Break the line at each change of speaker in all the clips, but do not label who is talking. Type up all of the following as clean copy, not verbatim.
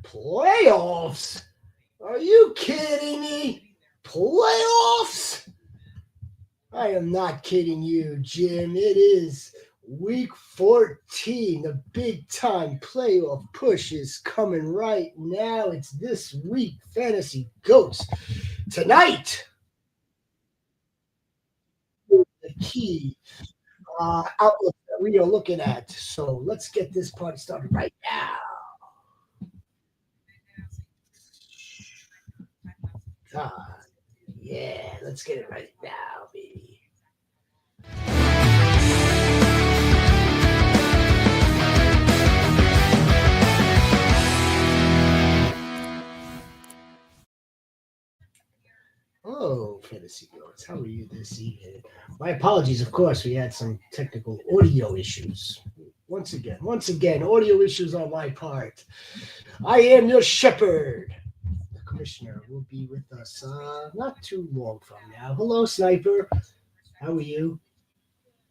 Playoffs? Are you kidding me? Playoffs? I am not kidding you, Jim. It is week 14. The big time playoff push is coming right now. It's this week, Fantasy Goats. Tonight, the key outlook that we are looking at. So let's get this party started right now. God, yeah, let's get it right now, baby. Oh, Fantasy Goats, how are you this evening? My apologies, of course, we had some technical audio issues. Once again, audio issues on my part. I am your shepherd. The commissioner will be with us not too long from now. Hello, Sniper. How are you?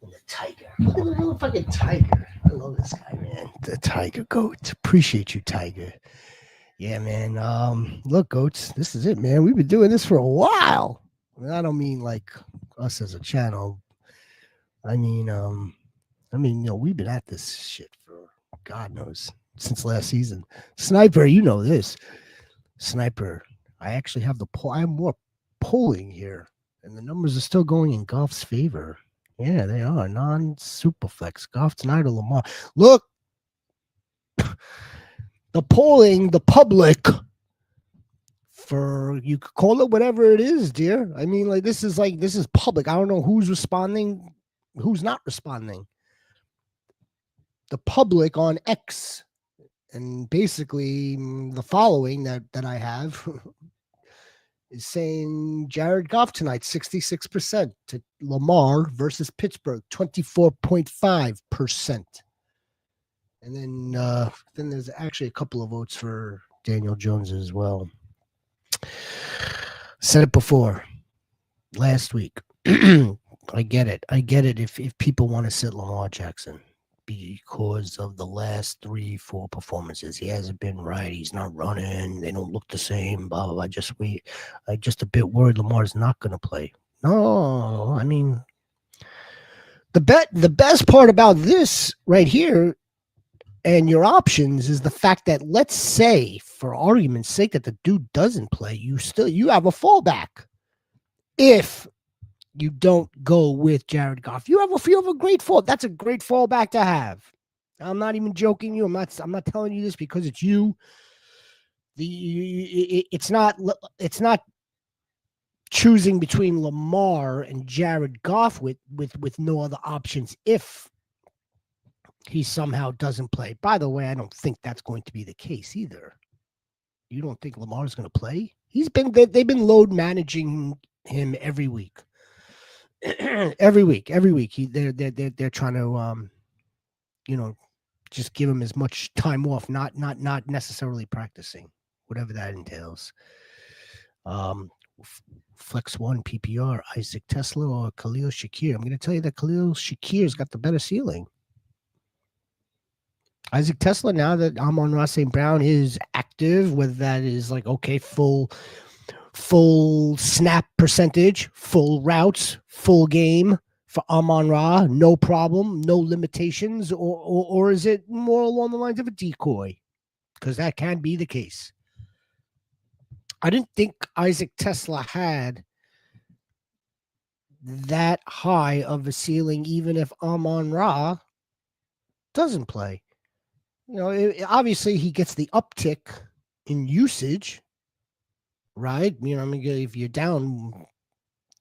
And the Tiger. Look at the little fucking Tiger. I love this guy, man. The Tiger Goat. Appreciate you, Tiger. Yeah, man. Look, Goats, this is it, man. We've been doing this for a while. I don't mean like us as a channel. I mean, we've been at this shit for God knows since last season. Sniper, you know this. Sniper, I actually have the poll. I'm more polling here, and the numbers are still going in Goff's favor. Yeah, they are non-superflex. Goff tonight or Lamar. Look, the polling, the public. For you could call it whatever it is, dear. I mean, this is public. I don't know who's responding, who's not responding. The public on X, and basically the following that I have is saying Jared Goff tonight, 66% to Lamar versus Pittsburgh, 24.5%. And then there's actually a couple of votes for Daniel Jones as well. Said it before last week. I get it. If people want to sit Lamar Jackson because of the last 3-4 performances, he hasn't been right. He's not running. They don't look the same. Blah blah blah. I just a bit worried Lamar's not going to play. No, I mean the best part about this right here and your options is the fact that, let's say, for argument's sake, that the dude doesn't play, you have a fallback. If you don't go with Jared Goff, you have a great fall. That's a great fallback to have. I'm not even joking you. I'm not telling you this because it's you. It's not choosing between Lamar and Jared Goff with no other options if he somehow doesn't play. By the way, I don't think that's going to be the case either. You don't think Lamar's going to play? They've been load managing him every week. every week. They're trying to just give him as much time off, not necessarily practicing, whatever that entails. Flex 1 PPR, Isaac Tesla or Khalil Shakir. I'm going to tell you that Khalil Shakir's got the better ceiling. Isaac Tesla, now that Amon-Ra St. Brown is active, whether that is full snap percentage, full routes, full game for Amon-Ra, no problem, no limitations, or is it more along the lines of a decoy? Because that can be the case. I didn't think Isaac Tesla had that high of a ceiling, even if Amon-Ra doesn't play. Obviously he gets the uptick in usage, right? If you're down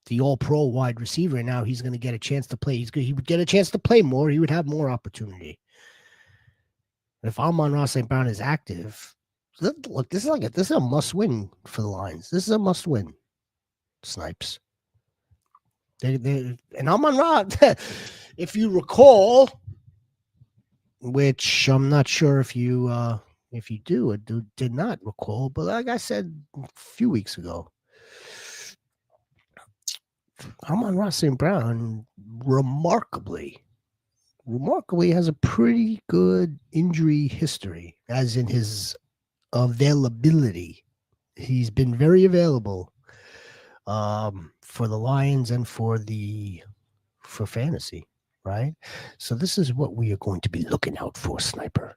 the all-pro wide receiver now, he's going to get a chance to play. He would get a chance to play more. He would have more opportunity. If Amon-Ra St. Brown is active, look, this is a must-win for the Lions. This is a must-win, Snipes. And Amon-Ra, if you recall, which I'm not sure if you do or did not recall, but like I said a few weeks ago, Amon-Ra St. Brown remarkably has a pretty good injury history, as in his availability. He's been very available for the Lions and for fantasy, right? So this is what we are going to be looking out for, Sniper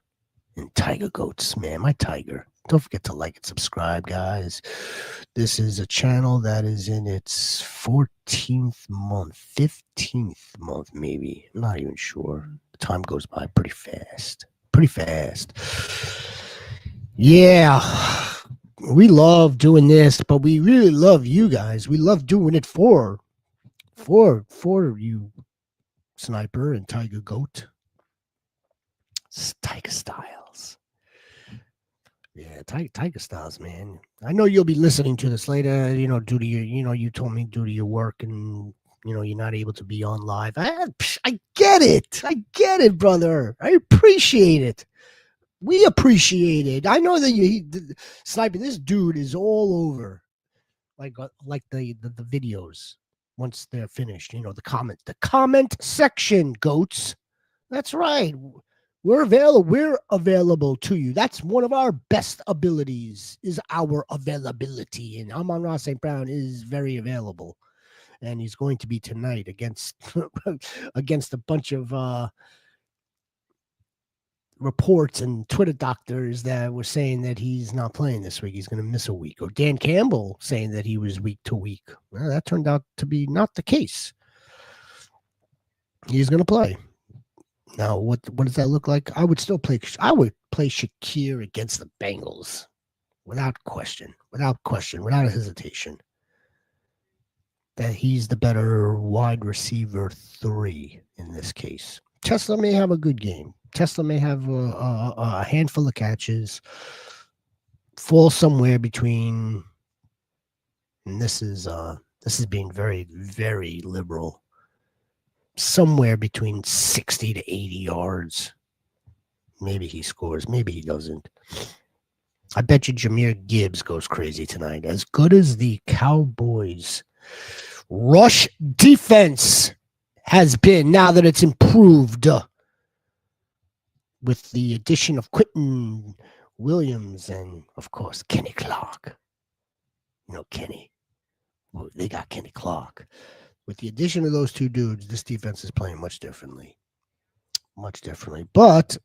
and Tiger Goats, man, my tiger. Don't forget to like and subscribe, guys. This is a channel that is in its 14th month, 15th month, maybe. I'm not even sure. The time goes by pretty fast. Pretty fast. Yeah. We love doing this, but we really love you guys. We love doing it for you, Sniper and Tiger Goat. Tiger Styles. Yeah, Tiger Styles, man. I know you'll be listening to this later, due to your, you told me due to your work and, you're not able to be on live. I get it. I get it, brother. I appreciate it. We appreciate it. I know that Sniper, this dude is all over, like the videos once they're finished. The comment section, Goats. That's right. We're available to you. That's one of our best abilities, is our availability. And Amon-Ra St. Brown is very available. And he's going to be tonight against a bunch of reports and Twitter doctors that were saying that he's not playing this week. He's going to miss a week. Or Dan Campbell saying that he was week to week. Well, that turned out to be not the case. He's going to play. Now, what does that look like? I would play Shakir against the Bengals without question, without a hesitation. That he's the better wide receiver 3 in this case. Tesla may have a good game. Tesla may have a handful of catches, fall somewhere between, and this is being very, very liberal, somewhere between 60 to 80 yards. Maybe he scores. Maybe he doesn't. I bet you Jahmyr Gibbs goes crazy tonight. As good as the Cowboys' rush defense has been, now that it's improved with the addition of Quentin Williams and, of course, Kenny Clark. Kenny. Well, they got Kenny Clark. With the addition of those two dudes, this defense is playing much differently. Much differently. But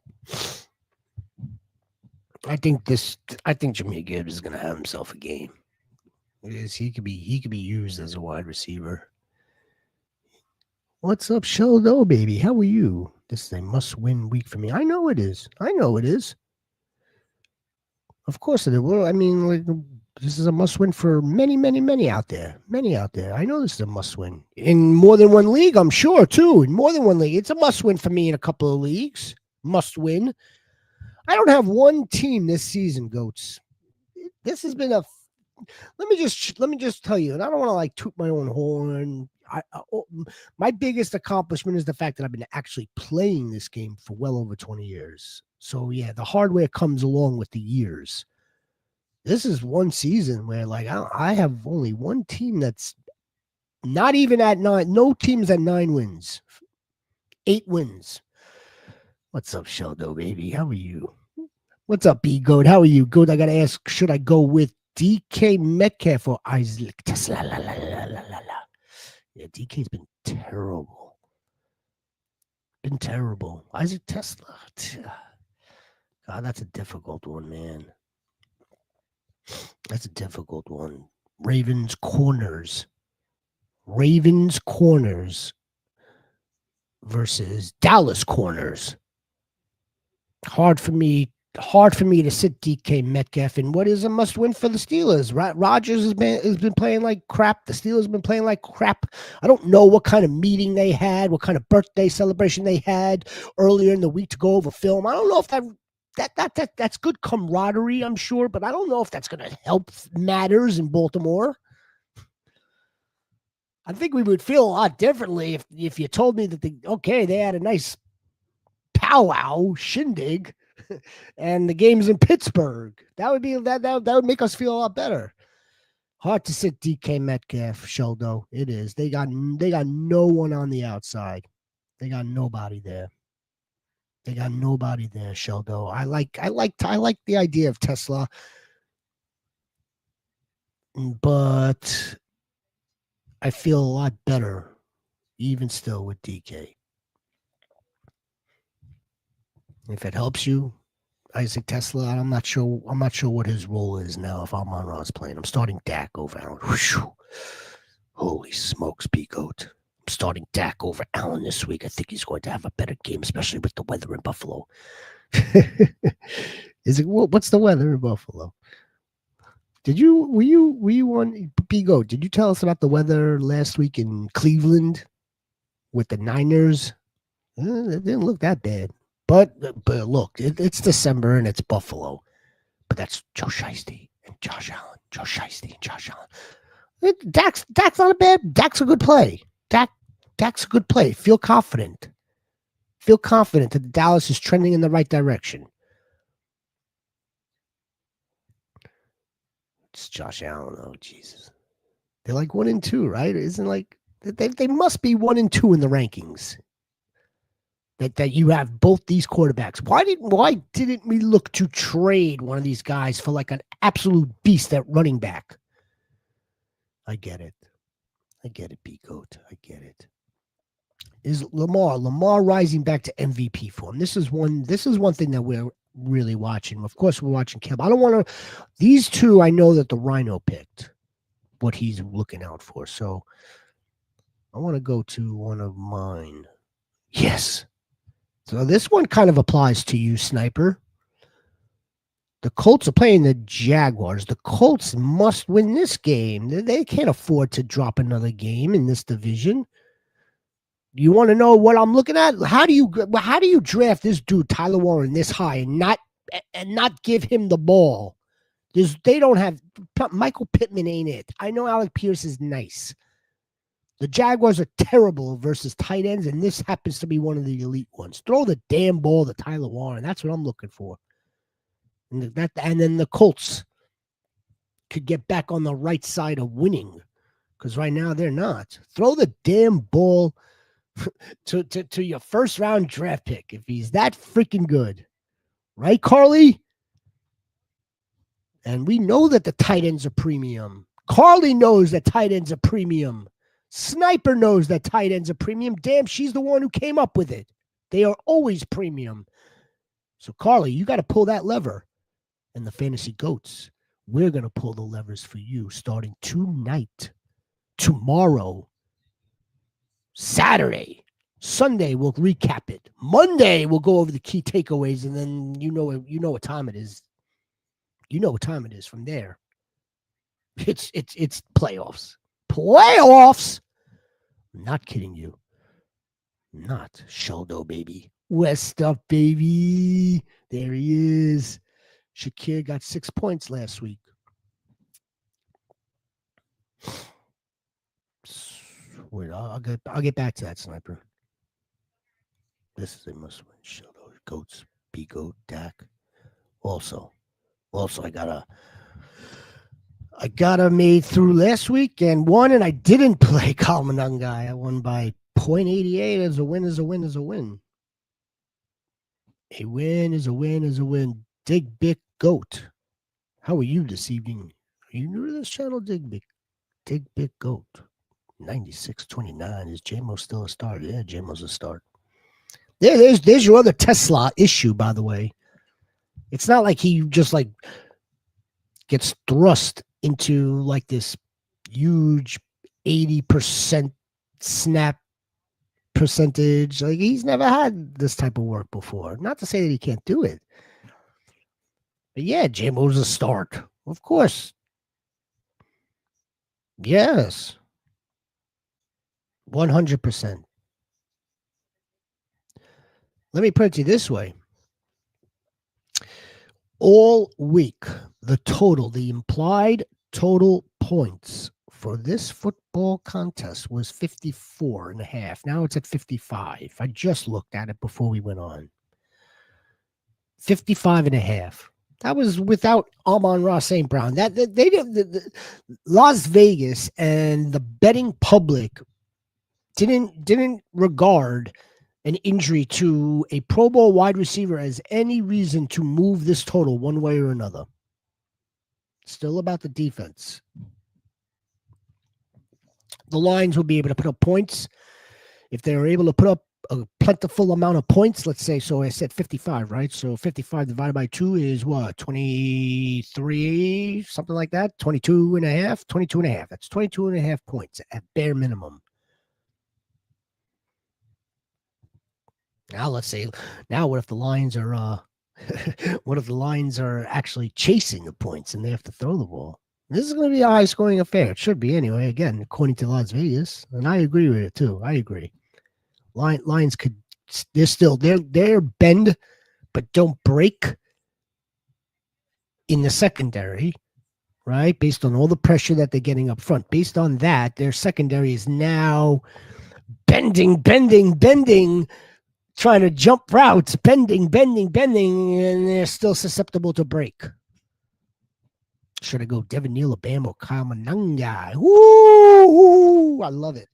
I think Jahmyr Gibbs is going to have himself a game. He could be used as a wide receiver. What's up, Sheldon, baby? How are you? This is a must-win week for me. I know it is. Of course it is. Well, I mean, this is a must-win for many, many, many out there. I know this is a must-win. In more than one league, I'm sure, too. In more than one league. It's a must-win for me in a couple of leagues. Must-win. I don't have one team this season, Goats. This has been a... Let me just tell you, and I don't want to toot my own horn. My biggest accomplishment is the fact that I've been actually playing this game for well over 20 years. So yeah, the hardware comes along with the years. This is one season where I have only one team that's not even at 9. No teams at 9 wins, 8 wins. What's up, Sheldon, baby? How are you? What's up, B-Goat? How are you? Good. I got to ask, should I go with DK Metcalf or Isaac Tesla? Yeah, DK's been terrible. Isaac Tesla. God, that's a difficult one, man. That's a difficult one. Ravens corners versus Dallas corners. Hard for me to sit DK Metcalf in what is a must-win for the Steelers. Rodgers has been playing like crap. The Steelers have been playing like crap. I don't know what kind of meeting they had, what kind of birthday celebration they had earlier in the week to go over film. I don't know if that's good camaraderie, I'm sure, but I don't know if that's going to help matters in Baltimore. I think we would feel a lot differently if you told me that they had a nice powwow shindig and the game's in Pittsburgh. That would make us feel a lot better. Hard to sit DK Metcalf, Sheldo. It is. They got no one on the outside. They got nobody there. They got nobody there, Sheldo. I like the idea of Tesla, but I feel a lot better, even still, with DK. If it helps you, Isaac Tesla, I'm not sure. I'm not sure what his role is now. If Amon-Ra's playing, I'm starting Dak over Allen. Whew. Holy smokes, P-Goat. I'm starting Dak over Allen this week. I think he's going to have a better game, especially with the weather in Buffalo. Is it what's the weather in Buffalo? Were you on P-Goat? Did you tell us about the weather last week in Cleveland with the Niners? It didn't look that bad. But look, it's December and it's Buffalo. But that's Joe Shiesty and Josh Allen. Joe Shiesty and Josh Allen. Dak's not a bad. Dak's a good play. Dak's a good play. Feel confident. Feel confident that Dallas is trending in the right direction. It's Josh Allen. Oh Jesus, they're like 1-2, right? Isn't like they must be 1-2 in the rankings. That you have both these quarterbacks. Why didn't we look to trade one of these guys for like an absolute beast at running back? I get it, P-Goat. I get it. Is Lamar rising back to MVP form? This is one thing that we're really watching. Of course, we're watching Kemp. I don't want to. These two, I know that the Rhino picked what he's looking out for. So I want to go to one of mine. Yes. So this one kind of applies to you, Sniper. The Colts are playing the Jaguars. The Colts must win this game. They can't afford to drop another game in this division. You want to know what I'm looking at? How do you draft this dude Tyler Warren this high and not give him the ball? They don't have Michael Pittman ain't it. I know Alec Pierce is nice. The Jaguars are terrible versus tight ends, and this happens to be one of the elite ones. Throw the damn ball to Tyler Warren. That's what I'm looking for. And then the Colts could get back on the right side of winning, because right now they're not. Throw the damn ball to your first round draft pick if he's that freaking good. Right, Carly? And we know that the tight ends are premium. Carly knows that tight ends are premium. Sniper knows that tight ends are premium. Damn, she's the one who came up with it. They are always premium. So, Carly, you got to pull that lever. And the Fantasy Goats, we're going to pull the levers for you starting tonight, tomorrow, Saturday, Sunday, we'll recap it. Monday, we'll go over the key takeaways, and then you know what time it is. You know what time it is from there. It's playoffs. Playoffs? I'm not kidding you. Not Sheldo, baby. West up, baby. There he is. Shakir got 6 points last week. Wait, I'll get back to that, Sniper. This is a must-win. Sheldo, Goats, P-Goat, Dak. Also, I got a made through last week and won, and I didn't play Kalmanungai. I won by 0.88. As a win is a win is a win. A win is a win is a win. Dig Big Goat. How are you this evening? Are you new to this channel? Dig Big Goat. 96.29. Is JMO still a start? Yeah, JMO's a start. There's your other Tesla issue, by the way. It's not like he just like gets thrust into like this huge 80% snap percentage. Like he's never had this type of work before. Not to say that he can't do it. But yeah, JMO's a start. Of course. Yes. 100%. Let me put it to you this way. All week, the implied total points for this football contest was 54.5. Now it's at 55. I just looked at it before we went on. 55.5. That was without Amon-Ra St. Brown. Las Vegas and the betting public didn't regard an injury to a Pro Bowl wide receiver as any reason to move this total one way or another. Still about the defense. The Lions will be able to put up points. If they're able to put up a plentiful amount of points, let's say, so I said 55, right? So 55 divided by 2 is what? 23, something like that? 22 and a half? 22 and a half. That's 22 and a half points at bare minimum. Now let's say, now what if the Lions are what if the Lions are actually chasing the points and they have to throw the ball? This is going to be a high scoring affair. It should be anyway, again, according to Las Vegas. And I agree with it too. I agree. Lions could, they're bend, but don't break in the secondary, right? Based on all the pressure that they're getting up front. Based on that, their secondary is now bending, trying to jump routes, bending, and they're still susceptible to break. Should I go Devin Neal or Bam or Kamananga? Woo! I love it.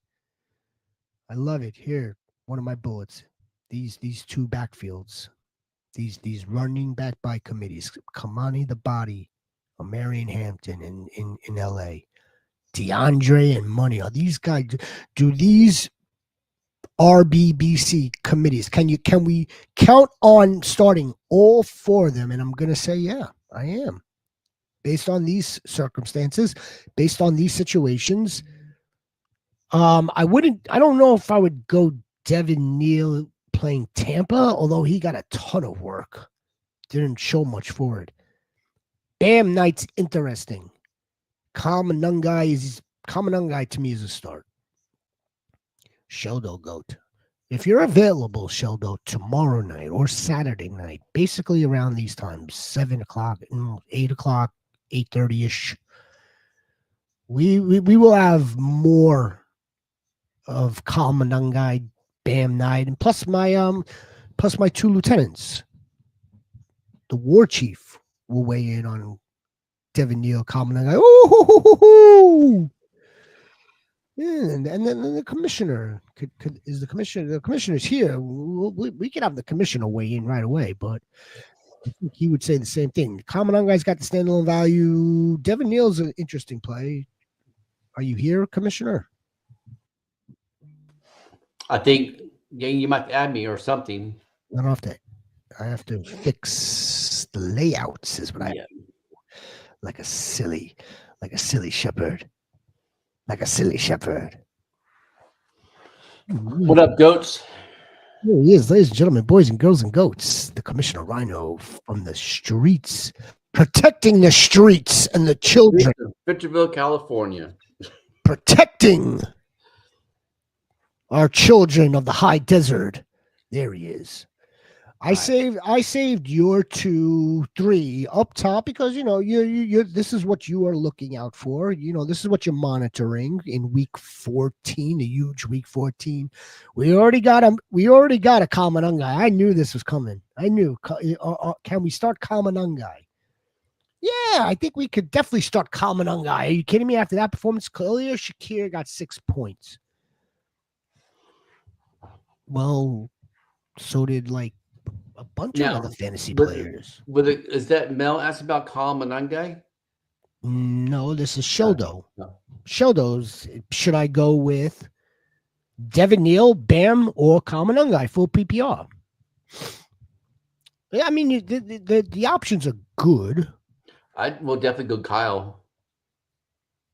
I love it. Here, one of my bullets. These two backfields. These running back by committees. Kamani the Body, or Marion Hampton in LA. DeAndre and Money. Are these guys? Do these RBBC committees? Can we count on starting all four of them? And I'm gonna say, yeah, I am. Based on these circumstances, based on these situations, I don't know if I would go Devin Neal playing Tampa, although he got a ton of work. Didn't show much for it. Bam Knight's interesting. Kamanungai to me is a start. Sheldo Goat. If you're available, Sheldo, tomorrow night or Saturday night, basically around these times, 7 o'clock, 8 o'clock, 8:30-ish, we will have more of Kamanungai, Bam Knight, and plus my two lieutenants. The War Chief will weigh in on Devin Neal, Kamanungai. Oh, yeah, and then the commissioner is the commissioner. The commissioner's here. We could have the commissioner weigh in right away, but I think he would say the same thing. Kamanungai's got the standalone value. Devin Neal's an interesting play. Are you here, Commissioner?
I think you might add me or something.
I have to fix the layouts, is what I like a silly shepherd. Like a silly shepherd.
What up, goats?
Here he is, ladies and gentlemen, boys and girls and goats. The Commissioner Rhino from the streets, protecting the streets and the children.
Victorville, California.
Protecting our children of the high desert. There he is. I saved your 2, 3 up top because you this is what you are looking out for. This is what you're monitoring in week 14, a huge week 14. We already got a Kamanungai. I knew this was coming. I knew. Can we start Kamanungai? Yeah, I think we could definitely start Kamanungai. Are you kidding me? After that performance, Khalil Shakir got 6 points. Well, so did a bunch of other fantasy players.
Is that Mel asked about Kamanungai?
No, this is Sheldo. Sheldo's. Should I go with Devin Neal, Bam, or Kamanungai full PPR? Yeah, I mean the options are good.
I will definitely go Kyle.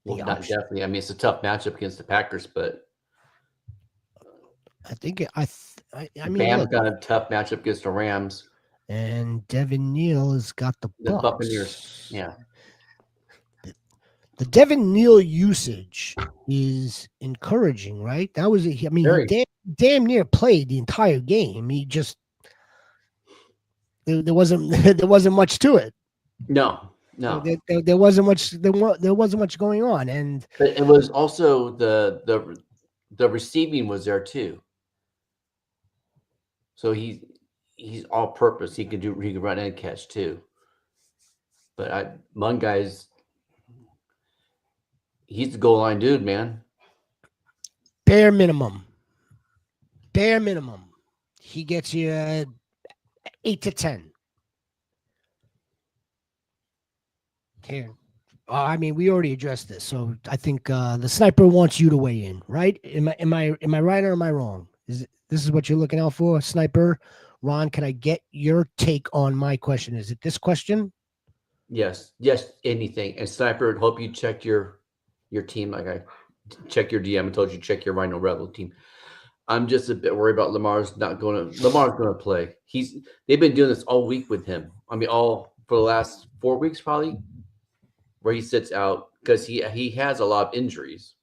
Well, not definitely. I mean, it's a tough matchup against the Packers, but
I think I mean,
Bam's got a tough matchup against the Rams,
and Devin Neal has got the
Buccaneers. Yeah,
the Devin Neal usage is encouraging, right? That was, I mean, he damn near played the entire game. He just there wasn't much to it.
No.
There wasn't much. There wasn't much going on, and
but it was also the receiving was there too. So he's all purpose. He can run and catch too. But Mungai's he's the goal line dude, man.
Bare minimum. he gets you 8 to 10. Here. I mean, we already addressed this, so I think the sniper wants you to weigh in, right? Am I right or am I wrong? This is what you're looking out for, sniper? Ron, can I get your take on my question? Is it this question?
Yes, anything. And Sniper, hope you checked your team. Like I check your DM and told you check your Rhino Rebel team. I'm just a bit worried about Lamar's not going to. Lamar's going to play. They've been doing this all week with him. I mean, all for the last 4 weeks probably, where he sits out because he has a lot of injuries,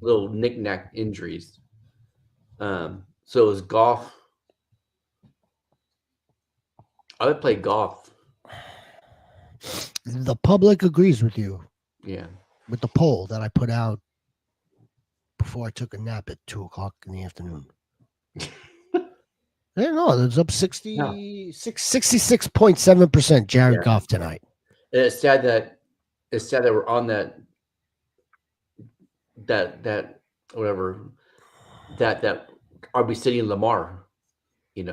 little knick-knack injuries. So is Goff. I would play Goff.
The public agrees with you.
Yeah.
With the poll that I put out before I took a nap at 2:00 in the afternoon. I don't know. It's up 66.7% Jared Goff tonight.
And it's sad that we're on that whatever that are we sitting Lamar, and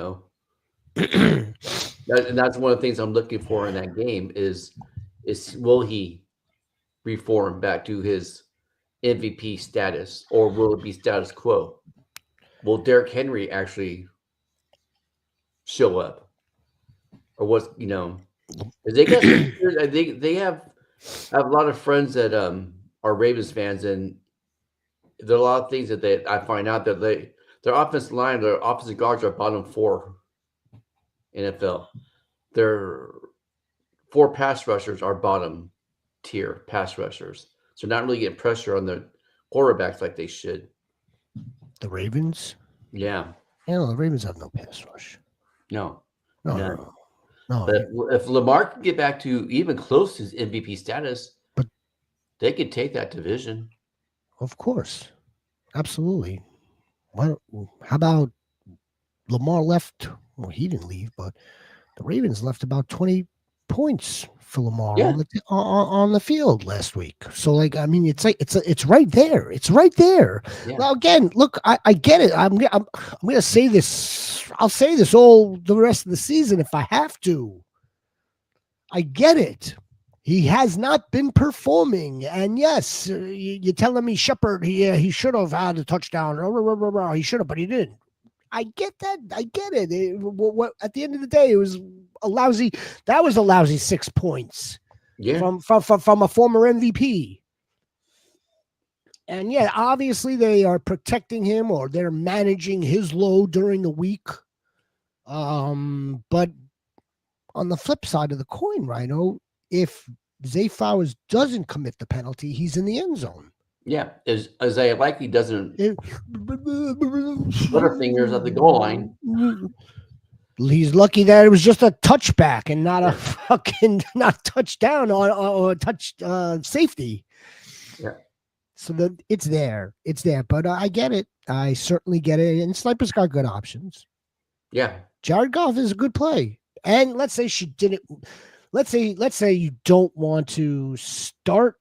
that's one of the things I'm looking for in that game is will he reform back to his MVP status or will it be status quo? Will Derrick Henry actually show up, or what's they got they have I have a lot of friends that are Ravens fans, and there are a lot of things that I find out that their offensive line, their offensive guards are bottom 4 NFL. Their 4 pass rushers are bottom tier pass rushers, so not really getting pressure on the quarterbacks like they should.
The Ravens?
Yeah.
The Ravens have no pass rush.
No.
But
if Lamar can get back to even close to his MVP status, they could take that division.
Of course. Absolutely. How about Lamar left? Well, he didn't leave, but the Ravens left about 20 points for Lamar on the field last week. So, it's right there. It's right there. Yeah. Now, again, look, I get it. I'm going to say this. I'll say this all the rest of the season if I have to. I get it. He has not been performing, and yes, you're telling me Shepard, he should have had a touchdown. He should have, but he didn't. I get that. I get it. At the end of the day, it was a lousy. That was a lousy 6 points.
Yeah.
From a former MVP. And yeah, obviously they are protecting him or they're managing his load during the week. But on the flip side of the coin, Rhino, if Zay Flowers doesn't commit the penalty, he's in the end zone.
Yeah, as Isaiah likely doesn't butterfingers at the goal line.
He's lucky that it was just a touchback and not a fucking touchdown or touch safety.
Yeah.
So it's there, but I get it. I certainly get it. And Sniper's got good options.
Yeah,
Jared Goff is a good play. And let's say she didn't. Let's say you don't want to start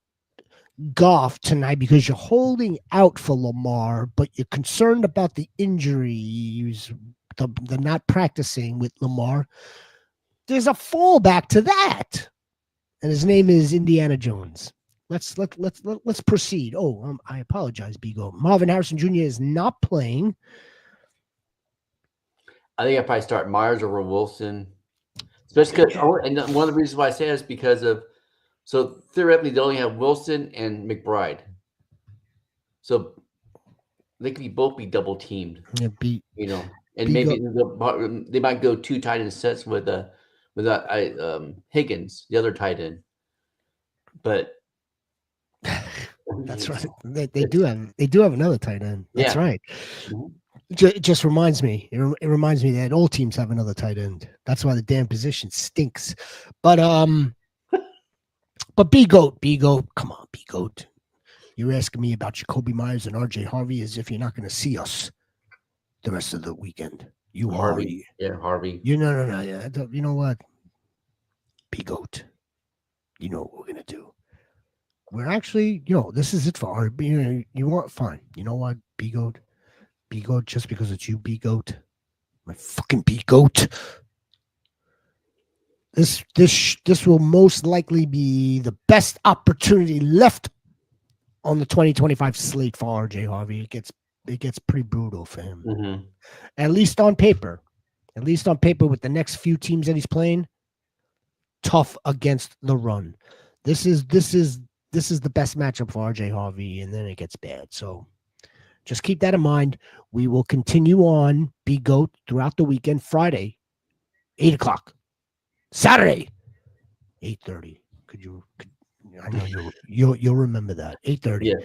Goff tonight because you're holding out for Lamar, but you're concerned about the injuries, the not practicing with Lamar. There's a fallback to that, and his name is Indiana Jones. Let's proceed. Oh, I apologize, Bigo. Marvin Harrison Jr. is not playing.
I think I probably start Myers over Wilson, especially because and one of the reasons why I say that is because of. So theoretically, they only have Wilson and McBride. So they could both be double teamed. And maybe they might go 2 tight end sets with Higgins, the other tight end. But
that's right. They do have another tight end. That's right. It just reminds me. It reminds me that all teams have another tight end. That's why the damn position stinks. But B-Goat, come on, B-Goat. You're asking me about Jacoby Myers and RJ Harvey as if you're not going to see us the rest of the weekend.
Harvey. Yeah, Harvey.
No. Yeah. You know what? B-Goat. You know what we're going to do. We're actually, this is it for Harvey. You want fine. You know what? B-Goat, just because it's you, B-Goat, My fucking goat. This will most likely be the best opportunity left on the 2025 slate for RJ Harvey. It gets pretty brutal for him.
Mm-hmm.
At least on paper. At least on paper with the next few teams that he's playing, tough against the run. This is the best matchup for RJ Harvey, and then it gets bad. So just keep that in mind. We will continue on Goat throughout the weekend. Friday, 8:00. Saturday, 8:30. I know you'll remember that. 8:30.
Yeah.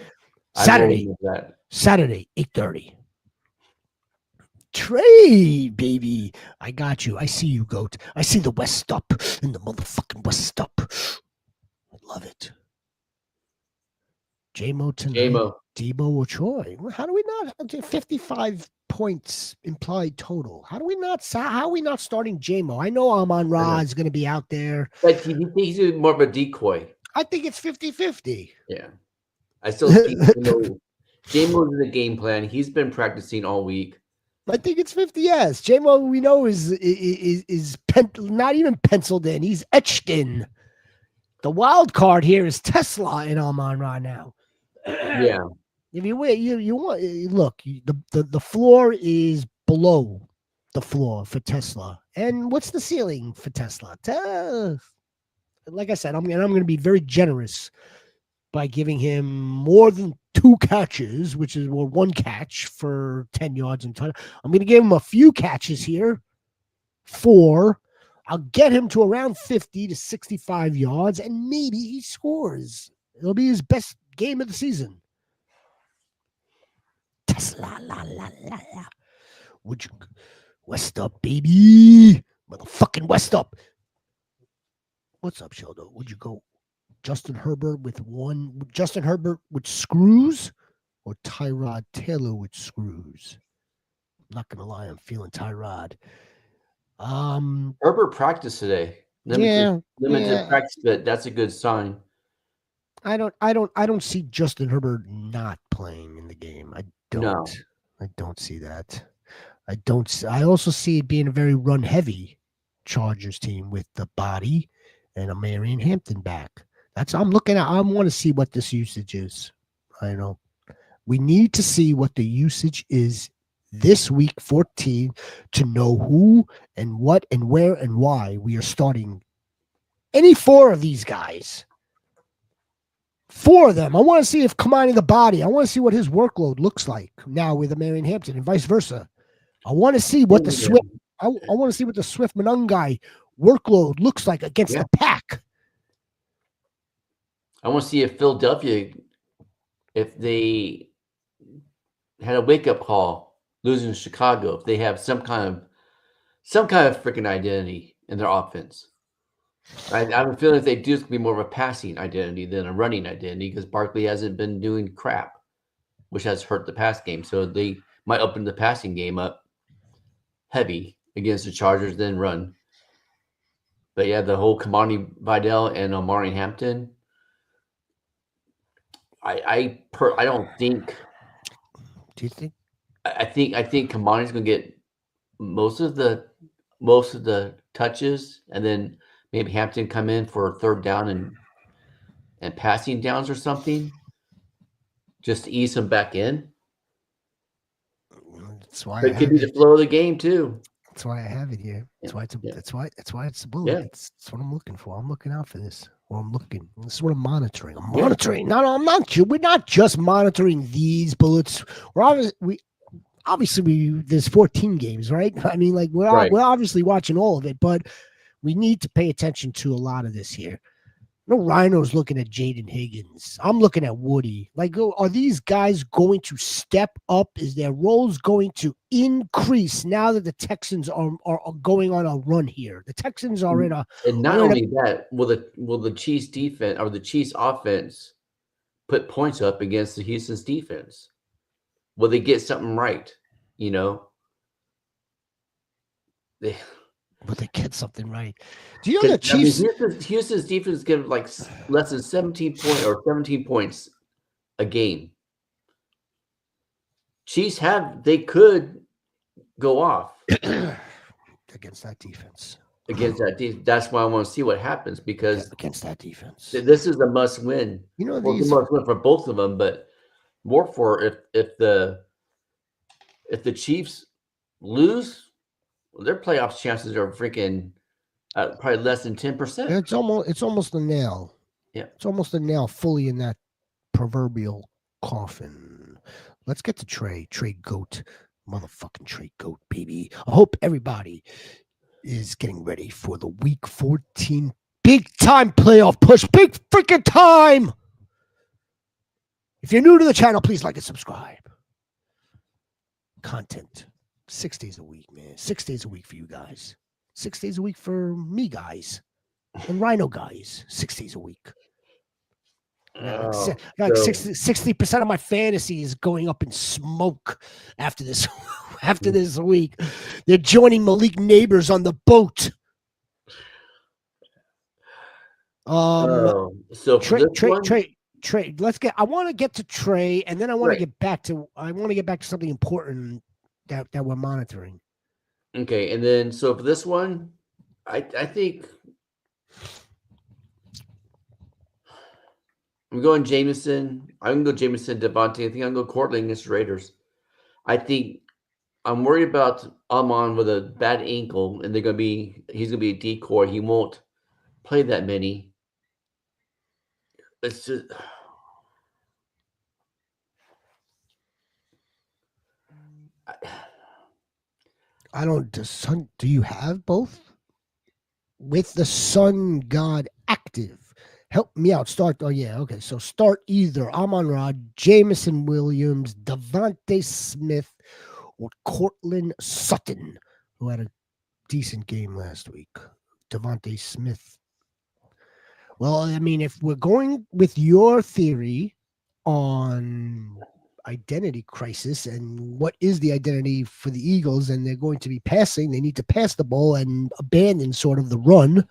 Saturday,
that.
Saturday, 8:30. Trade, baby. I got you. I see you, Goat. I see the West up in the motherfucking West up. I love it. J-Mo tonight.
J-Mo.
Debo or Troy. How do we not 55 points implied total? How are we not starting J-Mo? I know Amon-Ra is going to be out there.
But he's more of a decoy.
I think it's 50-50.
Yeah. I still think J-Mo's in the game plan. He's been practicing all week.
I think it's 50. Yes, J-Mo we know is not even penciled in. He's etched in. The wild card here is Tesla in Amon-Ra now.
Yeah.
If you want look, the floor is below the floor for Tesla. And what's the ceiling for Tesla? Like I said, I'm going to be very generous by giving him more than 2 catches, which is one catch for 10 yards and touch. I'm going to give him a few catches here. 4. I'll get him to around 50 to 65 yards, and maybe he scores. It'll be his best game of the season. Tesla, la, la, la, la. Would you West up, baby? Motherfucking West up. What's up, Sheldon? Would you go Justin Herbert with screws or Tyrod Taylor with screws? I'm not gonna lie, I'm feeling Tyrod.
Herbert practiced today. Limited practice, but that's a good sign.
I don't see Justin Herbert not playing in the game. I don't see that. I also see it being a very run heavy Chargers team with the body and a Marion Hampton back. I want to see what this usage is. I know we need to see what the usage is this week 14 to know who and what and where and why we are starting any 4 of these guys. 4 of them. I want to see if combining the body. I want to see what his workload looks like now with a Marion Hampton and vice versa. I want to see what the Swift. I want to see what the Swift Manungai workload looks like against the pack.
I want to see if Philadelphia, if they had a wake up call losing to Chicago, if they have some kind of freaking identity in their offense. I have a feeling if they do, it's going to be more of a passing identity than a running identity because Barkley hasn't been doing crap, which has hurt the pass game. So they might open the passing game up heavy against the Chargers, then run. But yeah, the whole Kamani Vidal and Omari Hampton, I don't think.
Do you think?
I think Kamani's going to get most of the touches, and then maybe Hampton come in for 3rd down and passing downs or something, just to ease him back in.
That's why
it could be the flow of the game too.
That's why I have it here. That's why it's a bullet.
Yeah.
That's what I'm looking for. I'm looking out for this. Well, I'm looking. This is what I'm monitoring. I'm monitoring. No, I'm not. We're not just monitoring these bullets. Obviously there's 14 games, right? I mean, like we're obviously watching all of it, but we need to pay attention to a lot of this here. No, Rhino's looking at Jaden Higgins. I'm looking at Woody. Like, are these guys going to step up? Is their roles going to increase now that the Texans are going on a run here? The Texans are in a.
And not only that, will the Chiefs defense or the Chiefs offense put points up against the Houston's defense? Will they get something right? You know,
Will they get something right? Do you know the Chiefs?
Houston's defense give like less than 17 points a game. Chiefs they could go off.
Against that defense.
against that team. That's why I want to see what happens because
Against that defense.
this is a must win.
You know,
Well, it's a
these
must win for both of them, but more for if the Chiefs lose, well, their playoff chances are freaking probably less than 10%.
it's almost a nail.
Yeah.
It's almost a nail fully in that proverbial coffin. Let's get to Trey Goat. Motherfucking Trey Goat, baby. I hope everybody is getting ready for the week 14 big time playoff push. Big freaking time. If you're new to the channel, please like and subscribe. Content 6 days a week, man. 6 days a week for you guys. 6 days a week for me, guys. And Rhino guys. 6 days a week. Like 60% of my fantasy is going up in smoke after this this week. They're joining Malik Neighbors on the boat.
So
Trey, I want to get to Trey, and then I want to get back to something important that we're monitoring.
Okay, and then so for this one, I think I'm going Jameson. I'm going to go Jameson, Devontae. I think I'm going to go Cortland against the Raiders. I think I'm worried about Amon with a bad ankle, and he's going to be a decoy. He won't play that many. It's just
I don't. Do you have both? With the Sun God active, help me out. Start. Oh yeah. Okay. So start either Amon-Ra, Jameson Williams, Devontae Smith, or Cortland Sutton, who had a decent game last week. Devontae Smith. Well, I mean, if we're going with your theory on identity crisis and what is the identity for the Eagles, and they're going to be passing, they need to pass the ball and abandon sort of the run,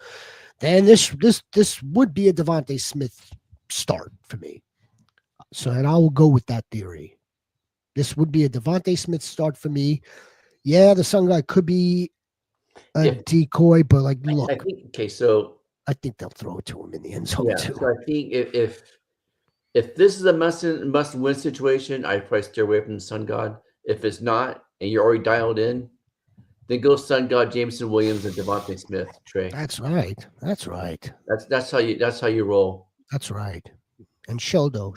then this would be a Devontae Smith start for me. So, and I will go with that theory. This would be a Devontae Smith start for me. Yeah, the Sun guy could be a decoy, but like, look.
I think, okay, so
I think they'll throw it to him in the end zone too.
So I think if this is a must win situation, I'd probably steer away from the Sun God. If it's not, and you're already dialed in, then go Sun God, Jameson Williams, and Devontae Smith. Trey.
That's right. That's
how you roll.
That's right. And Sheldo.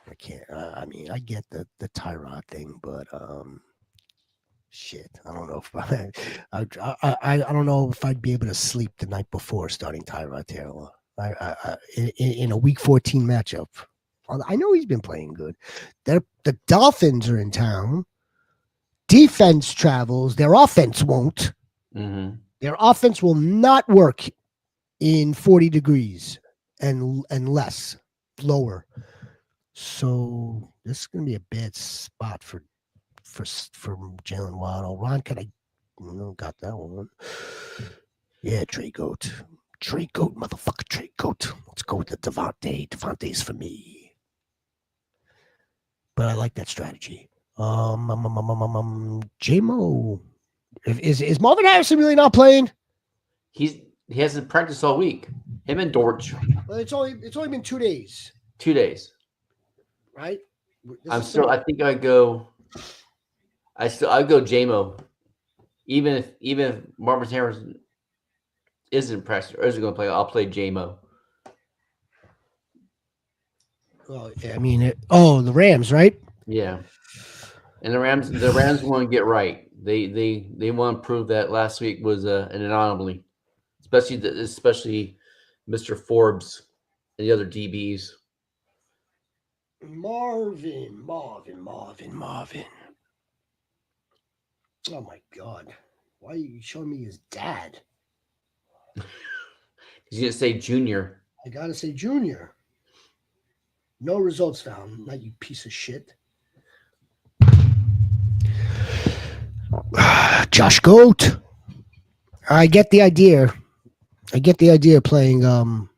I can't. I mean, I get the Tyrod thing, but shit. I don't know if I don't know if I'd be able to sleep the night before starting Tyrod Taylor. In a week 14 matchup. I know he's been playing good. The Dolphins are in town. Defense travels. Their offense won't.
Mm-hmm.
Their offense will not work in 40 degrees and less, lower. So this is going to be a bad spot for Jalen Waddle. Ron, got that one. Yeah, Trey Goat, motherfucker, Trey Goat. Let's go with the Devontae. Devontae's for me. But I like that strategy. J-Mo. Is Marvin Harrison really not playing?
He hasn't practiced all week. Him and Dortch.
Well, it's only been 2 days.
2 days.
Right?
I think I'd go J-Mo. Even if Marvin Harrison isn't practicing or isn't going to play, I'll play J-Mo.
Well, I mean, the Rams, right?
Yeah, and the Rams want to get right. They want to prove that last week was an anomaly, especially Mr. Forbes and the other DBs.
Marvin. Oh my God! Why are you showing me his dad?
He's gonna say Junior.
I gotta say Junior. No results found. Not you piece of shit. Josh Goat. I get the idea. Of playing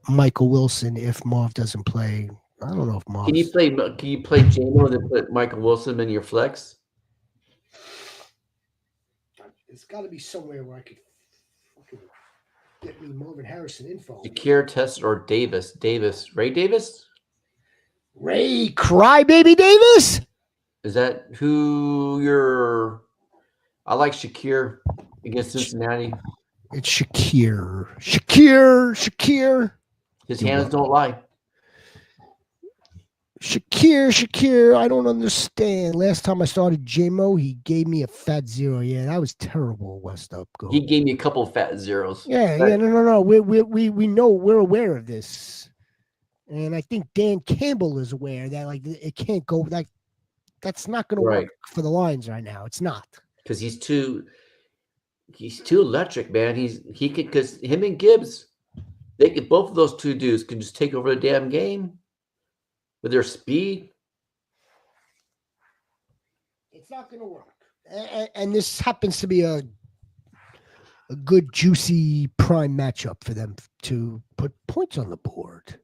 Michael Wilson if Marv doesn't play. I don't know if Moss.
Can you play J-Mo and then put Michael Wilson in your flex?
It's got to be somewhere where I could get me Marvin Harrison info.
Shakir, Test, or Davis? Ray Davis?
Ray Crybaby Davis?
Is that who you're? I like Shakir against Cincinnati.
It's Shakir.
His hands don't lie.
Shakir, I don't understand. Last time I started J-Mo, he gave me a fat 0. Yeah, that was terrible, West Up. Go.
He gave me a couple of fat zeros.
No. We know, we're aware of this. And I think Dan Campbell is aware that like it can't go like that's not going to work for the Lions right now. It's not.
Because he's too electric, man. He could, because him and Gibbs, they could, both of those two dudes can just take over the damn game with their speed.
It's not going to work. And this happens to be a good, juicy prime matchup for them to put points on the board.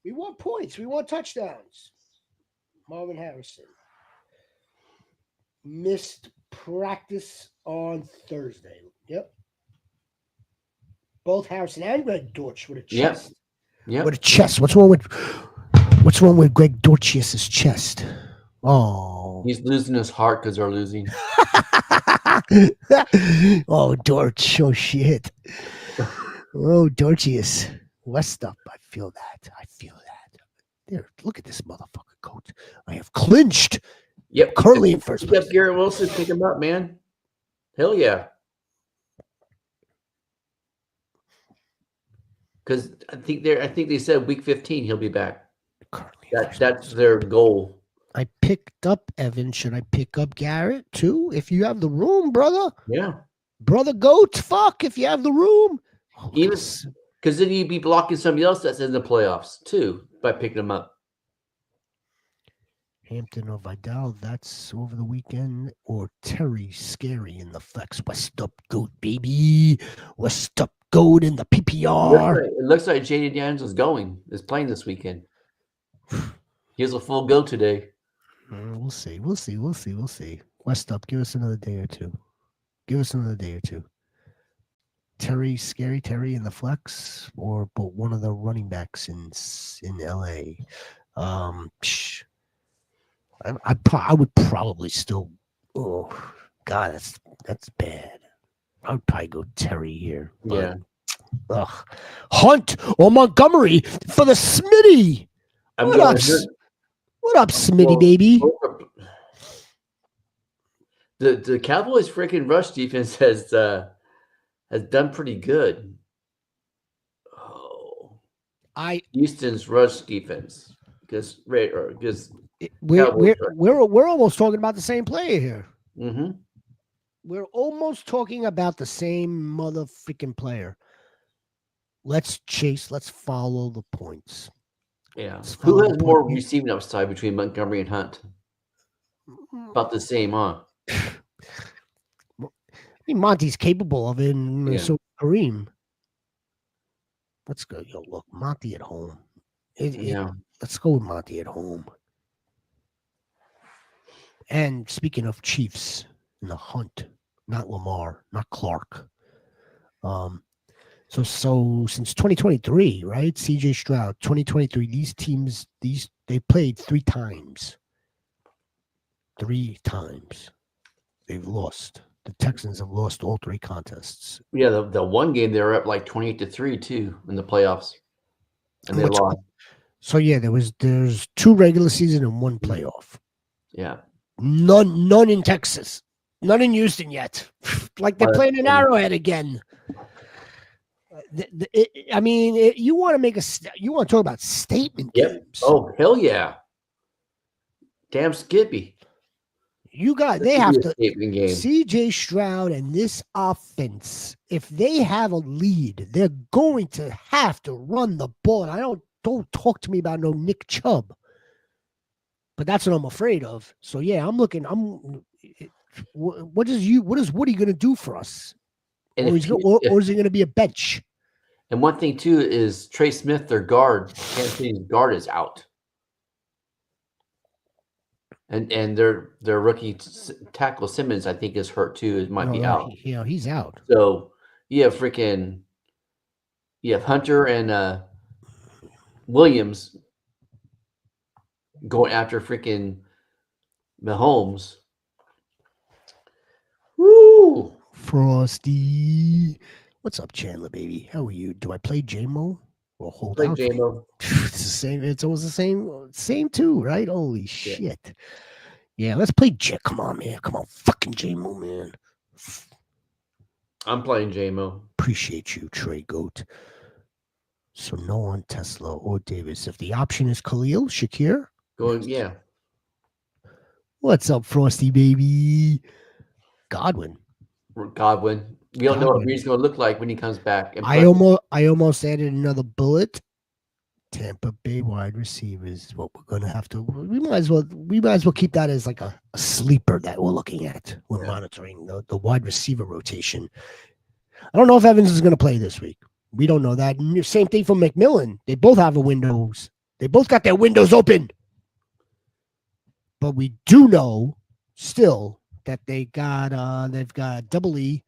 We want points. We want touchdowns. Marvin Harrison missed practice on Thursday. Yep. Both Harrison and Greg Dortch with a chest.
Yeah.
With a chest. What's wrong with Greg Dortch's chest? Oh.
He's losing his heart because they're losing.
Oh, Dortch. Oh, shit. Oh, Dortchius. West Up. I feel that. There, look at this motherfucker, coach. I have clinched.
Yep.
Currently in first place.
Yep, Garrett Wilson, pick him up, man. Hell yeah. Because I think they said week 15 he'll be back. That's their goal.
I picked up Evan. Should I pick up Garrett too? If you have the room, brother.
Yeah.
Brother Goats, fuck if you have the room.
Oh, even because then you'd be blocking somebody else that's in the playoffs too by picking them up.
Hampton or Vidal, that's over the weekend. Or Terry Scary in the flex. West Up Goat, baby. West Up Goat in the PPR.
It looks like Jaden Daniels is playing this weekend. He has a full go today.
We'll see. West Up, give us another day or two. Terry in the flex, or but one of the running backs in LA. I would probably still. Oh God, that's bad. I would probably go Terry here.
Yeah.
Hunt or Montgomery for the Smitty. What up, Smitty, baby?
The Cowboys' freaking rush defense has done pretty good. Oh, Houston's rush defense because
we're almost talking about the same player here.
Mm-hmm.
We're almost talking about the same motherfucking player. Let's follow the points.
Yeah. Who has more receiving upside between Montgomery and Hunt? About the same, huh?
I mean, Monty's capable of it, and so Kareem. Let's go. Look, Monty at home. Let's go with Monty at home. And speaking of Chiefs in the Hunt, not Lamar, not Clark. So since 2023, right? CJ Stroud, 2023. These teams, they played 3 times. 3 times. They've lost. The Texans have lost all 3 contests.
Yeah, the one game they were up like 28-3 too in the playoffs, and they lost.
So yeah, there's 2 regular season and 1 playoff.
Yeah,
none in Texas, none in Houston yet. Like they're playing in Arrowhead again. You want to talk about statement games?
Oh hell yeah! Damn Skippy.
They have to. CJ Stroud and this offense, if they have a lead, they're going to have to run the ball. And don't talk to me about no Nick Chubb, but that's what I'm afraid of. So yeah, I'm looking. What is Woody going to do for us? Or is he going to be a bench?
And one thing too is Trey Smith, their guard, Kansas City's guard, is out. and their rookie tackle Simmons, I think, is hurt too. It might be
No,
out.
he's out.
So you have Hunter and Williams going after freaking Mahomes. Woo!
Frosty. What's up, Chandler, baby? How are you? Do I play J-Mo or hold
Play
out?
J-Mo.
It's the same. It's always the same too, right? Holy
Yeah.
shit. Yeah, let's play J. Come on, man. Come on, fucking J-Mo, man.
I'm playing J-Mo.
Appreciate you, Trey Goat. So no on Tesla or Davis. If the option is Khalil, Shakir.
Yeah.
What's up, Frosty, baby? Godwin.
We don't know what Reed's going to look like when he comes back. And
I almost added another bullet. Tampa Bay wide receivers is what we're gonna have to. We might as well keep that as like a sleeper that we're looking at. We're monitoring the wide receiver rotation. I don't know if Evans is gonna play this week. We don't know that. Same thing for McMillan. They both have windows. They both got their windows open. But we do know still that they've got Double E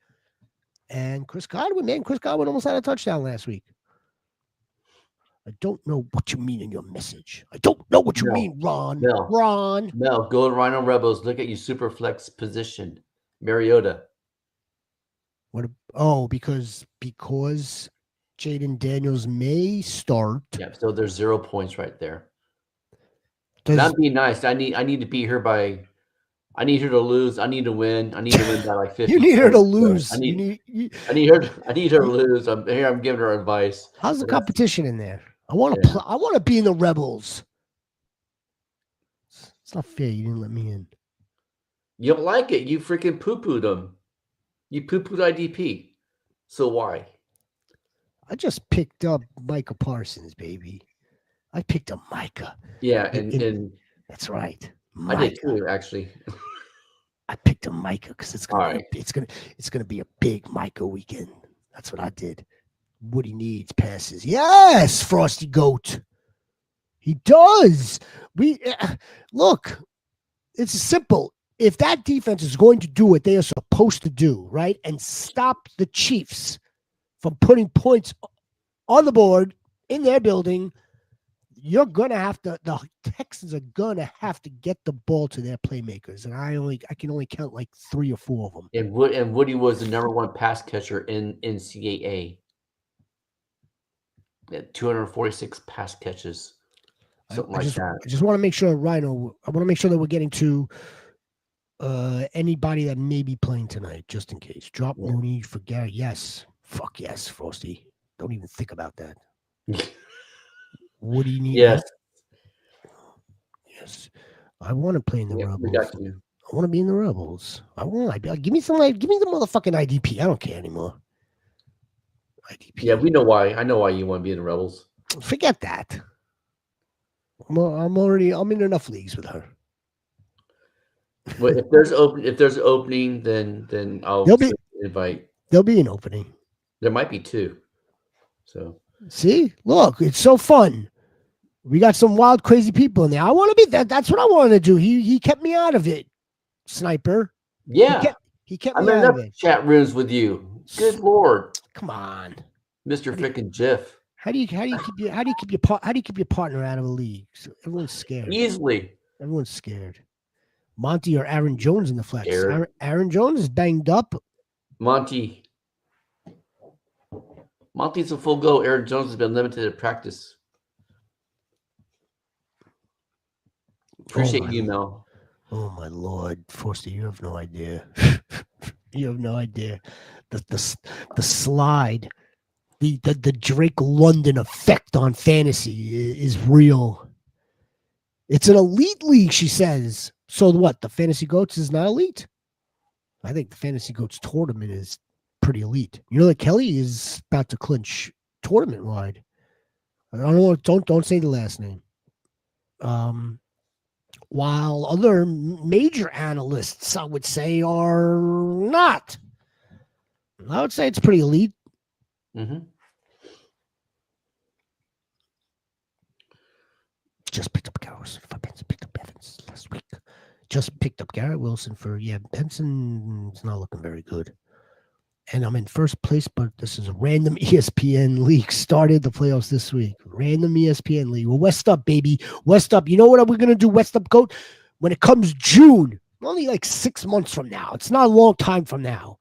and Chris Godwin. Man, Chris Godwin almost had a touchdown last week. I don't know what you mean in your message. I don't know what you mean, Ron. Ron.
No, go to Rhino Rebels. Look at your super flex position. Mariota.
What? Because Jaden Daniels may start.
Yeah, so there's 0 points right there. That'd be nice. I need to be here by. I need her to lose. I need to win. I need to win by like 50.
You need her to lose.
I need her to lose. I'm giving her advice.
How's the competition in there? I want to I want to be in the Rebels. It's not fair. You didn't let me in.
You don't like it. You freaking poo-pooed them. You poo-pooed IDP. So why?
I just picked up Micah Parsons, baby. I picked up Micah.
Yeah, and
that's right.
Micah. I did too, actually.
I picked up Micah because it's gonna be a big Micah weekend. That's what I did. What he needs passes. Yes, Frosty Goat. He does. Look. It's simple. If that defense is going to do what they are supposed to do, right, and stop the Chiefs from putting points on the board in their building, you're gonna have to. The Texans are gonna have to get the ball to their playmakers, and I can only count like 3 or 4 of them.
And Woody was the #1 pass catcher in NCAA. 246 pass catches, something like that.
I just want to make sure, Rhino. I want to make sure that we're getting to anybody that may be playing tonight, just in case. Drop Mooney for Gary. Yes, fuck yes, Frosty. Don't even think about that. What do you need?
Yes.
Yes. I want to play in the Rebels.
We got you.
I want to be in the Rebels. Give me the motherfucking IDP. I don't care anymore. IDP.
Yeah, we know why. I know why you want to be in the Rebels.
Forget that. I'm in enough leagues with her.
Well, if there's opening, then I'll invite.
There'll be an opening.
There might be 2. So
see, look, it's so fun. We got some wild, crazy people in there. I want to be that. That's what I wanted to do. He kept me out of it, Sniper.
Yeah,
he kept me out of it.
Chat rooms with you. Good Lord,
come on,
Mr. Freaking Jiff.
How do you keep your partner out of a league? So everyone's scared.
Easily,
everyone's scared. Monty or Aaron Jones in the flex. Aaron Jones is banged up.
Monty's a full go. Aaron Jones has been limited at practice. Appreciate you, Mel.
Oh my Lord, Forster, you have no idea. You have no idea. The slide, the Drake London effect on fantasy is real. It's an elite league, she says. So what? The Fantasy Goats is not elite? I think the Fantasy Goats tournament is pretty elite. You know that Kelly is about to clinch tournament wide. I don't know. Don't say the last name. While other major analysts, I would say, are not. I would say it's pretty elite.
Mm-hmm.
Just picked up Garrison. Picked up Evans last week. just picked up Garrett Wilson for Benson's not looking very good. And I'm in first place, but this is a random ESPN league. Started the playoffs this week. Random ESPN league. Well, West up, baby. West up. You know what we're going to do, West up, Goat? When it comes June, only like 6 months from now. It's not a long time from now.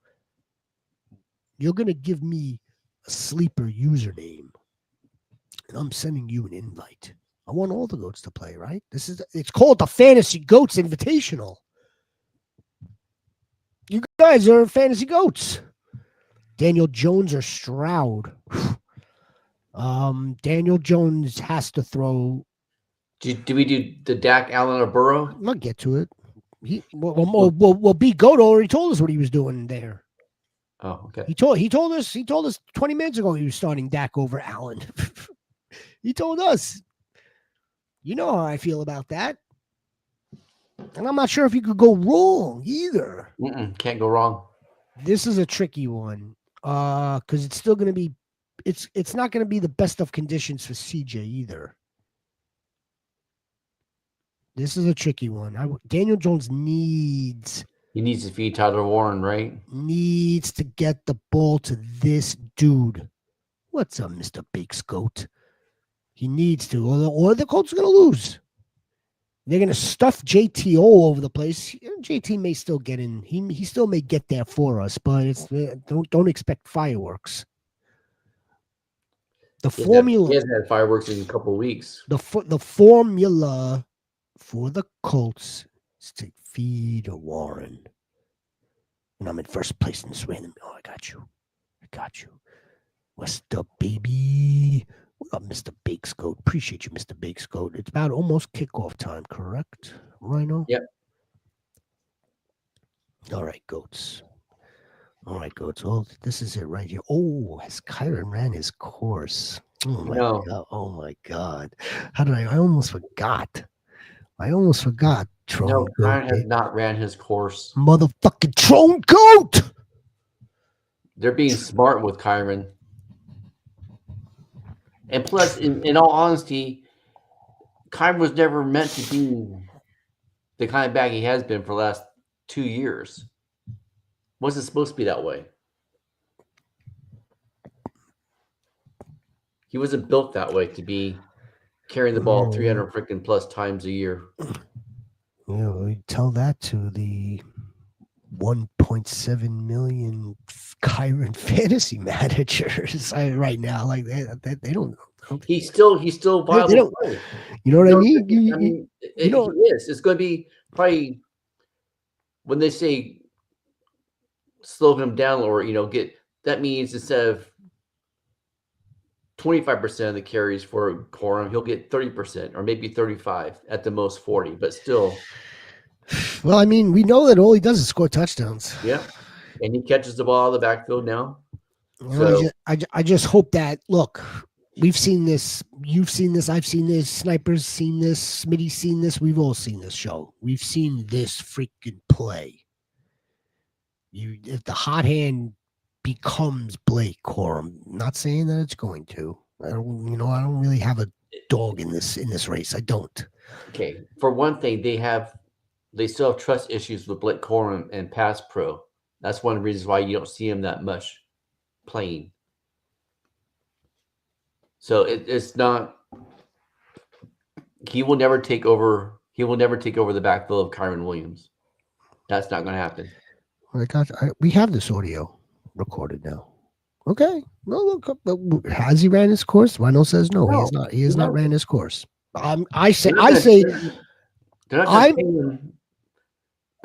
You're going to give me a sleeper username. And I'm sending you an invite. I want all the goats to play, right? It's called the Fantasy Goats Invitational. You guys are Fantasy Goats. Daniel Jones or Stroud. Daniel Jones has to throw.
Do we do the Dak, Allen, or Burrow?
I'll get to it. Well, B. Goat already told us what he was doing there.
Oh, okay.
He told us 20 minutes ago he was starting Dak over Allen. He told us. You know how I feel about that. And I'm not sure if you could go wrong either.
Can't go wrong.
This is a tricky one. Because it's still gonna be it's not gonna be the best of conditions for CJ either. This is a tricky one. Daniel Jones needs
to feed Tyler Warren, right?
Needs to get the ball to this dude. What's up, Mr. Bakes Goat? He needs to, or the Colts are going to lose. They're going to stuff JT all over the place. JT may still get in. He still may get there for us, but don't expect fireworks. The formula.
He hasn't had fireworks in a couple of weeks.
The formula for the Colts is to feed Warren. And I'm in first place in this random. Oh, I got you. What's up, baby? What up, Mr. Bakes Goat? Appreciate you, Mr. Bakes Goat. It's about almost kickoff time, correct, Rhino?
Yep.
All right, Goats. Oh, this is it right here. Oh, has Kyron ran his course? Oh, my God. Oh, my God. How did I almost forgot. Tron
No,
Goat.
Kyron has not ran his course.
Motherfucking Tron Goat!
They're being smart with Kyron. And plus, in all honesty, Kyron was never meant to be the kind of back he has been for the last 2 years. Wasn't supposed to be that way. He wasn't built that way to be carrying the ball 300 freaking plus times a year.
Yeah, we tell that to the 1.7 million Kyron fantasy managers I, right now. Like they don't.
He's still viable.
You know what I mean?
He is. It's going to be probably when they say slow him down or get. That means instead of 25% of the carries for Corum, he'll get 30% or maybe 35 at the most 40, but still.
Well, I mean, we know that all he does is score touchdowns.
Yeah, and he catches the ball out of the backfield now.
I just hope that, look, we've seen this, you've seen this, I've seen this, Sniper's seen this, Smitty's seen this, we've all seen this show. We've seen this freaking play. If the hot hand becomes Blake Corum, not saying that it's going to. I don't really have a dog in this race. I don't.
Okay, for one thing, they still have trust issues with Blake Corum and Pass Pro. That's one of the reasons why you don't see him that much playing. So it's not. He will never take over. He will never take over the backfield of Kyron Williams. That's not going to happen.
We have this audio recorded now. Okay. No, look. Has he ran his course? Rhino says no. He has not. He has not ran his course. I say.
They're not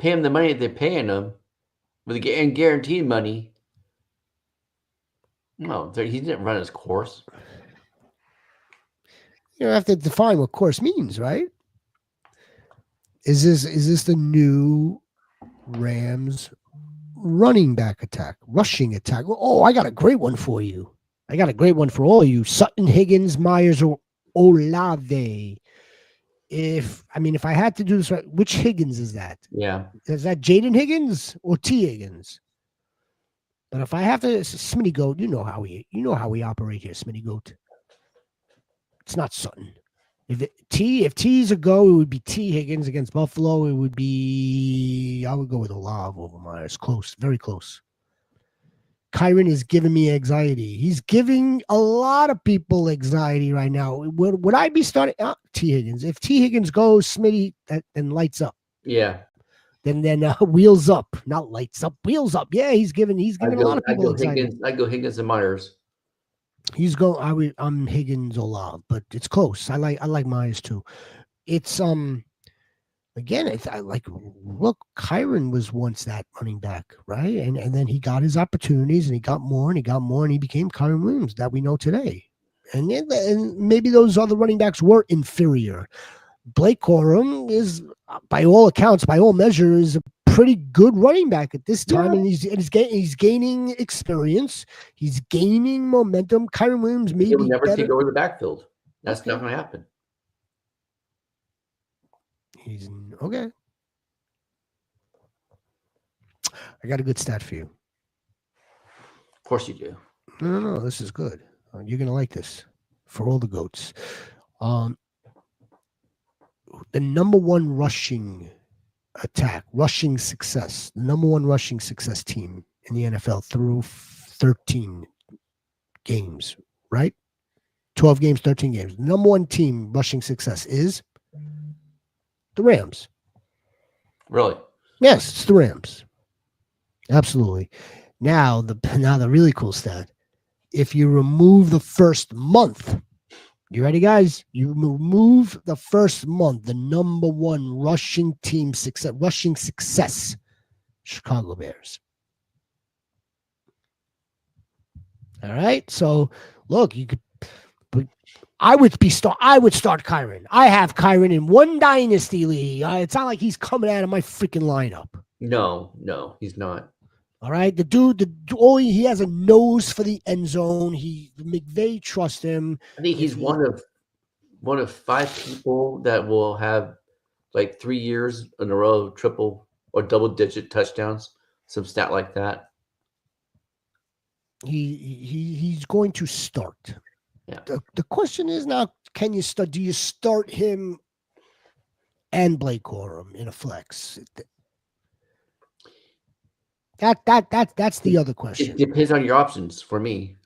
pay him the money that they're paying him with guaranteed money. No, he didn't run his course.
You have to define what course means, right? Is this the new Rams running back attack, rushing attack? Oh, I got a great one for you. I got a great one for all of you. Sutton, Higgins, Myers, or Olave. If I had to do this right, which Higgins is that?
Yeah.
Is that Jaden Higgins or T Higgins? But if I have to, Smitty Goat, you know how we operate here, Smitty Goat. It's not Sutton. If T's a go, it would be T Higgins against Buffalo. It would be I would go with Olave over Myers. Close, very close. Kyron is giving me anxiety. He's giving a lot of people anxiety right now. Would I be starting T Higgins? If T Higgins goes, Smitty, then lights up.
Yeah.
Then wheels up, not lights up, wheels up. Yeah, he's giving a lot of people anxiety.
I go Higgins and Myers.
He's going. I'm Higgins Olave, but it's close. I like Myers too. It's again. I like look. Kyron was once that running back, right? And then he got his opportunities, and he got more, and he got more, and he became Kyron Williams that we know today. And maybe those other running backs were inferior. Blake Corum is, by all accounts, by all measures, a pretty good running back at this time, and he's gaining experience. He's gaining momentum. Kyron Williams maybe
He'll never
better.
take over the backfield. That's not going to happen.
He's okay. I got a good stat for you.
Of course you do.
No. This is good. You're gonna like this for all the goats. The number one rushing success team in the NFL through 13 games, right? 12 games, 13 games. Number one team rushing success is the Rams.
Really?
Yes, it's the Rams. Absolutely. Now the really cool stat. If you remove the first month, you ready, guys? You remove the first month, the number one rushing success, Chicago Bears. All right. So look, you could. I would start Kyron. I have Kyron in one dynasty league. It's not like he's coming out of my freaking lineup.
No, he's not.
All right, the dude, he has a nose for the end zone. McVay trusts him.
I think he's one of 5 people that will have like 3 years in a row of triple or double-digit touchdowns, some stat like that.
He's going to start.
Yeah.
The question is now, can you start? Do you start him and Blake Corum in a flex? That's the other question.
It depends on your options for me,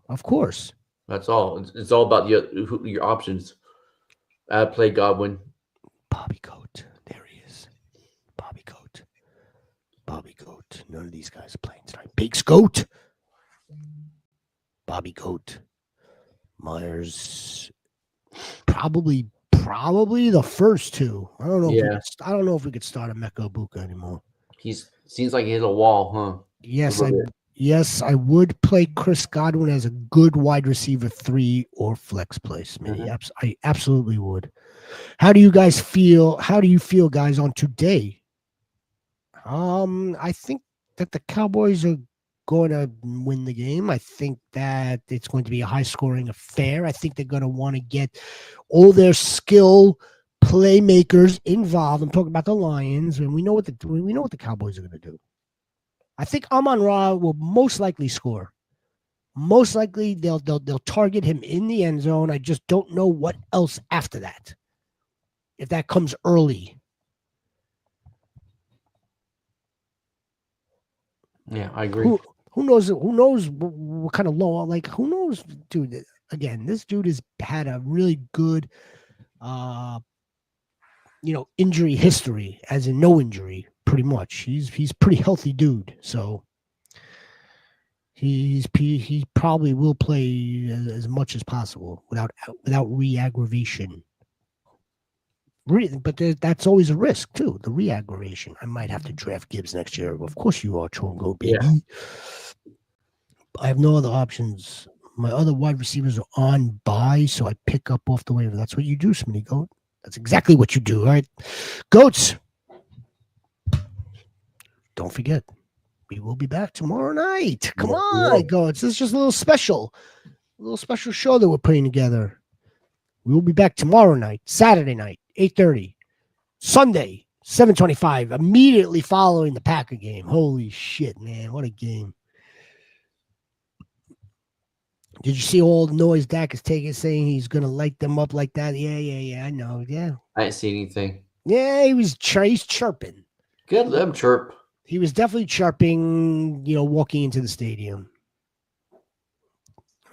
Of course.
That's all. It's all about your options. Play Godwin.
Bobby Goat. There he is. Bobby Goat. None of these guys are playing tonight. Biggs Goat. Bobby Goat. Myers. Probably the first two. I don't know.
Yeah.
I don't know if we could start a Mecca Buka anymore.
Seems like he hit a wall, huh?
Yes, I would play Chris Godwin as a good wide receiver 3 or flex play, Smitty.
Mm-hmm.
I absolutely would. How do you guys feel? How do you feel, guys, on today? I think that the Cowboys are going to win the game. I think that it's going to be a high-scoring affair. I think they're going to want to get all their skill playmakers involved. I'm talking about the Lions, and we know what the Cowboys are going to do. I think Amon-Ra will most likely score. Most likely they'll target him in the end zone. I just don't know what else after that. If that comes early.
Yeah, I agree.
Who knows what kind of low, like who knows, dude. Again, this dude has had a really good injury history, as in no injury, pretty much. He's pretty healthy dude, so he probably will play as much as possible without re-aggravation. But that's always a risk too. The re-aggravation. I might have to draft Gibbs next year. Of course you are, Chongo, baby. Yeah. I have no other options. My other wide receivers are on bye, so I pick up off the waiver. That's what you do, Smitty Goat. That's exactly what you do, all right? Goats. Don't forget, we will be back tomorrow night. Come on, Goats. This is just a little special show that we're putting together. We will be back tomorrow night, Saturday night, 8:30. Sunday, 7:25, immediately following the Packer game. Holy shit, man. What a game. Did you see all the noise Dak is taking, saying he's going to light them up like that? Yeah. I know. Yeah.
I didn't see anything.
Yeah, he's chirping.
Good, let him chirp.
He was definitely chirping, walking into the stadium.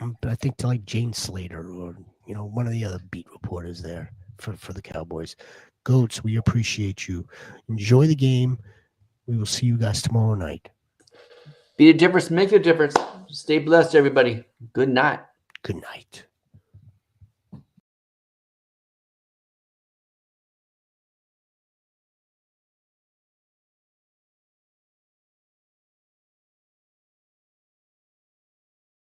I think to like Jane Slater or, one of the other beat reporters there for the Cowboys. Goats, we appreciate you. Enjoy the game. We will see you guys tomorrow night.
Be a difference, make a difference. Stay blessed, everybody. Good night.
Good night.